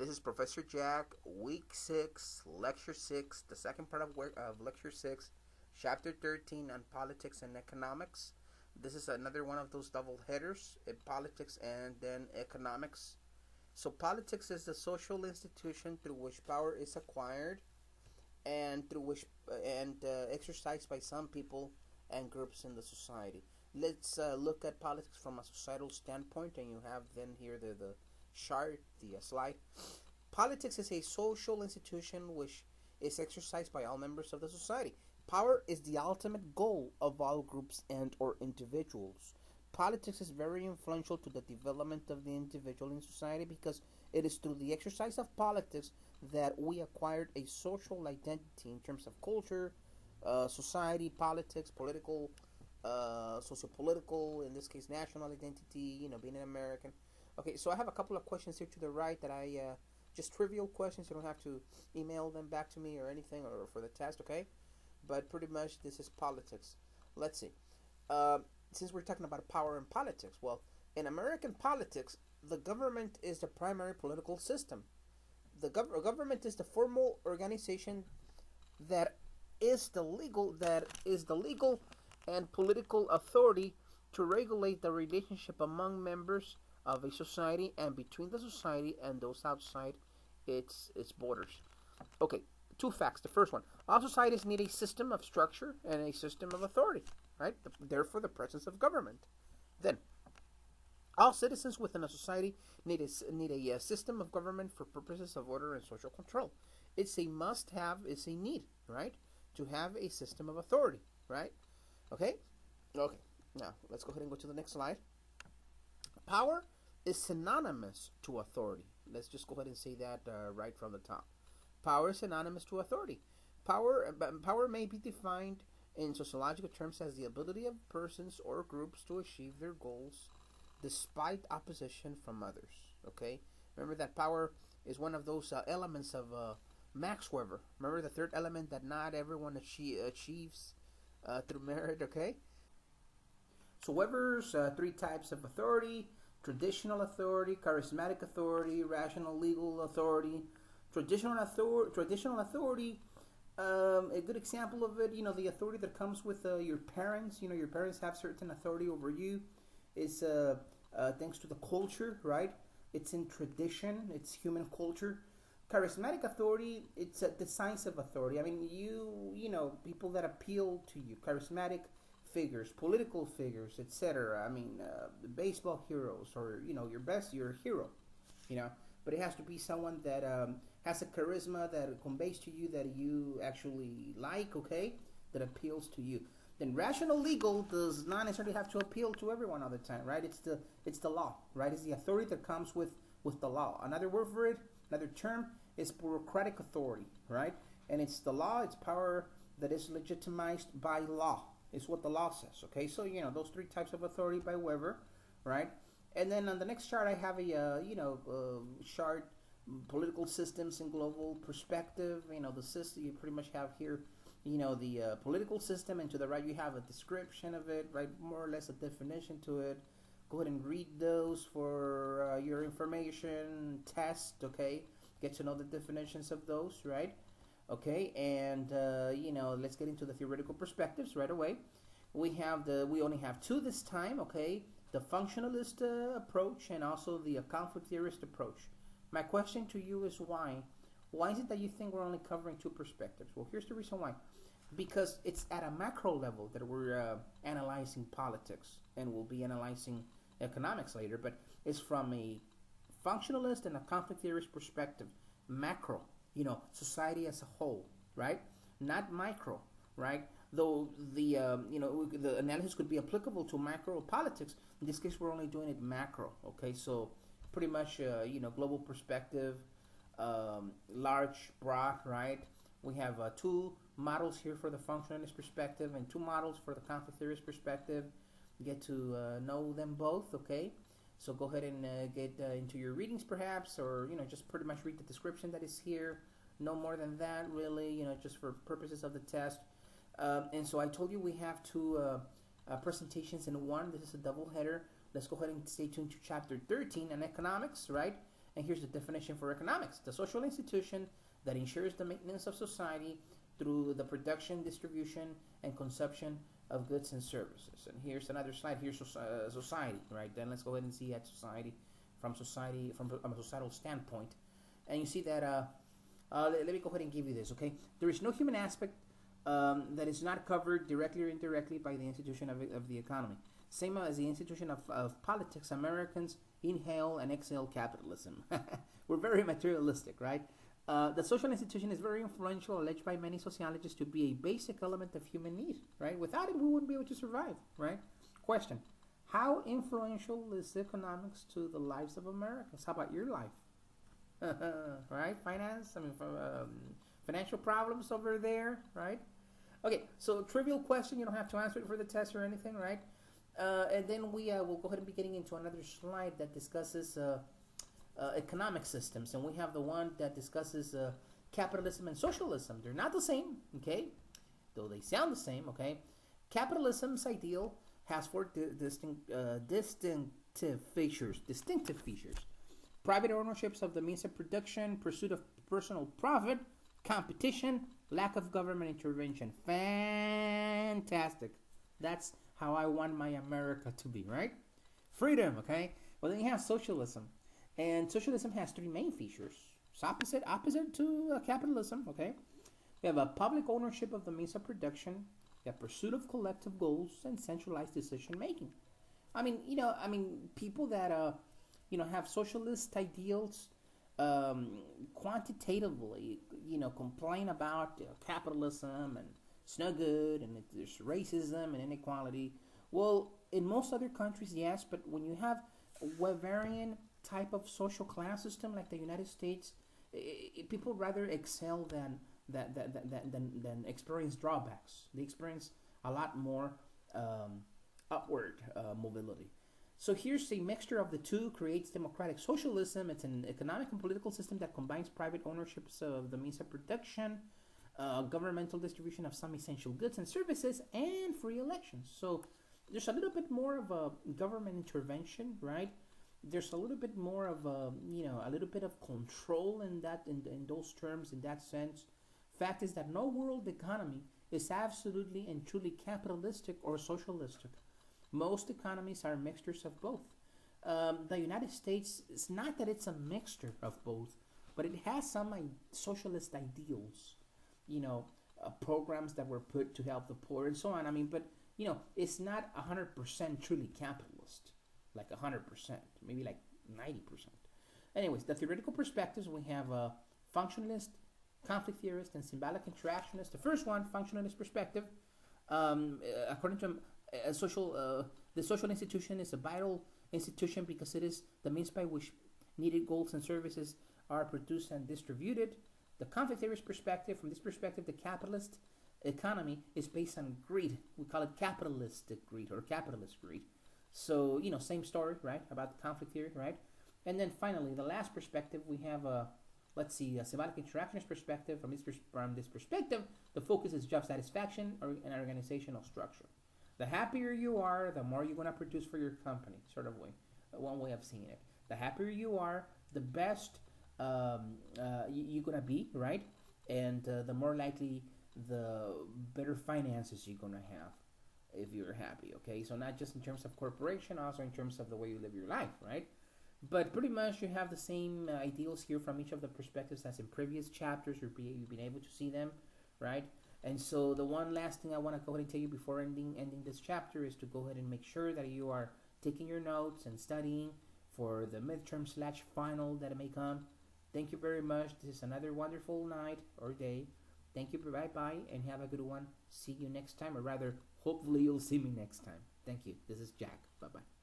This is Professor Jack, Week 6, Lecture 6, the second part of Lecture 6, Chapter 13 on Politics and Economics. This is another one of those double headers, politics and then economics. So politics is the social institution through which power is acquired and through which exercised by some people and groups in the society. Let's look at politics from a societal standpoint, and you have then here the chart, the slide. Politics is a social institution which is exercised by all members of the society. Power is the ultimate goal of all groups and or individuals. Politics is very influential to the development of the individual in society because it is through the exercise of politics that we acquired a social identity in terms of culture, society, politics, political, socio-political, in this case national identity, being an American. Okay, so I have a couple of questions here to the right that I just trivial questions. You don't have to email them back to me or anything or for the test, okay? But pretty much this is politics. Let's see. Since we're talking about power and politics, well, in American politics, the government is the primary political system. The government is the formal organization that is the legal and political authority to regulate the relationship among members of a society and between the society and those outside its borders. Okay, two facts. The first one: all societies need a system of structure and a system of authority, right? Therefore, the presence of government. Then, all citizens within a society need a system of government for purposes of order and social control. It's a must-have. It's a need, right? To have a system of authority, right? Okay. Okay. Now let's go ahead and go to the next slide. Power is synonymous to authority. Let's just go ahead and say that right from the top. Power is synonymous to authority. Power may be defined in sociological terms as the ability of persons or groups to achieve their goals despite opposition from others. Okay? Remember that power is one of those elements of Max Weber. Remember the third element that not everyone achieves through merit, okay? So Weber's three types of authority: traditional authority, charismatic authority, rational legal authority. Traditional authority, a good example of it, the authority that comes with your parents. Your parents have certain authority over you. It's thanks to the culture, right? It's in tradition. It's human culture. Charismatic authority, it's the science of authority. I mean, people that appeal to you, charismatic figures, political figures, etc. I mean, baseball heroes, or your hero, But it has to be someone that has a charisma that conveys to you that you actually like, okay, that appeals to you. Then rational legal does not necessarily have to appeal to everyone all the time, right? It's the law, right? It's the authority that comes with the law. Another word for it, another term is bureaucratic authority, right? And it's the law, it's power that is legitimized by law. Is what the law says, okay? So, those three types of authority by Weber, right? And then on the next chart, I have a, chart, political systems in global perspective. The system, you pretty much have here, the political system, and to the right, you have a description of it, right? More or less a definition to it. Go ahead and read those for your information, test, okay? Get to know the definitions of those, right? Okay, and let's get into the theoretical perspectives right away. We only have two this time, okay? The functionalist approach and also the conflict theorist approach. My question to you is why? Why is it that you think we're only covering two perspectives? Well, here's the reason why. Because it's at a macro level that we're analyzing politics, and we'll be analyzing economics later, but it's from a functionalist and a conflict theorist perspective, macro. Society as a whole, right? Not micro, right? Though the the analysis could be applicable to macro politics. In this case, we're only doing it macro. Okay, so pretty much global perspective, large, broad, right? We have two models here for the functionalist perspective and two models for the conflict theorist perspective. Get to know them both, okay? So go ahead and get into your readings perhaps, or just pretty much read the description that is here. No more than that, really, just for purposes of the test. And so I told you we have two presentations in one. This is a double header. Let's go ahead and stay tuned to chapter 13 on economics, right? And here's the definition for economics: the social institution that ensures the maintenance of society through the production, distribution, and consumption of goods and services. And here's another slide. Here's society, right? Then let's go ahead and see at society from a societal standpoint. And you see that, let me go ahead and give you this, okay? There is no human aspect that is not covered directly or indirectly by the institution of the economy. Same as the institution of politics, Americans inhale and exhale capitalism. We're very materialistic, right? The social institution is very influential, alleged by many sociologists to be a basic element of human need, right? Without it, we wouldn't be able to survive, right? Question: how influential is economics to the lives of Americans? How about your life? Right? Finance, financial problems over there, right? Okay, so trivial question, you don't have to answer it for the test or anything, right? And then we will go ahead and be getting into another slide that discusses economic systems, and we have the one that discusses capitalism and socialism. They're not the same, okay? Though they sound the same, okay? Capitalism's ideal has four distinctive features. Private ownerships of the means of production, pursuit of personal profit, competition, lack of government intervention. Fantastic. That's how I want my America to be, right? Freedom, okay? Well, then you have socialism. And socialism has three main features. It's opposite to capitalism, okay? We have a public ownership of the means of production, we have pursuit of collective goals, and centralized decision making. People that have socialist ideals quantitatively, complain about capitalism and it's no good and there's racism and inequality. Well, in most other countries, yes, but when you have Weberian type of social class system like the United States, people rather excel than experience drawbacks. They experience a lot more upward mobility. So here's a mixture of the two creates democratic socialism. It's an economic and political system that combines private ownerships of the means of production, governmental distribution of some essential goods and services, and free elections. So there's a little bit more of a government intervention, right? There's a little bit more of a little bit of control in those terms, in that sense. Fact is that no world economy is absolutely and truly capitalistic or socialistic. Most economies are mixtures of both. The United States, it's not that it's a mixture of both, but it has some socialist ideals, programs that were put to help the poor and so on. But it's not 100% truly capitalist, like 100%, maybe like 90%. Anyways, the theoretical perspectives, we have functionalist, conflict theorist, and symbolic interactionist. The first one, functionalist perspective, according to the social institution is a vital institution because it is the means by which needed goods and services are produced and distributed. The conflict theorist perspective, from this perspective, the capitalist economy is based on greed. We call it capitalistic greed or capitalist greed. So, same story, right, about the conflict theory, right? And then finally, the last perspective, we have a symbolic interactionist perspective. From this perspective, the focus is job satisfaction and organizational structure. The happier you are, the more you're going to produce for your company, sort of way. One way of seeing it. The happier you are, the best you're going to be, right? And the more likely, the better finances you're going to have if you're happy, okay? So not just in terms of corporation, also in terms of the way you live your life, right? But pretty much you have the same ideals here from each of the perspectives as in previous chapters. You've been able to see them, right? And so the one last thing I want to go ahead and tell you before ending this chapter is to go ahead and make sure that you are taking your notes and studying for the midterm/final that may come. Thank you very much. This is another wonderful night or day. Thank you. Bye-bye, and have a good one. See you next time, or rather, hopefully you'll see me next time. Thank you. This is Jack. Bye-bye.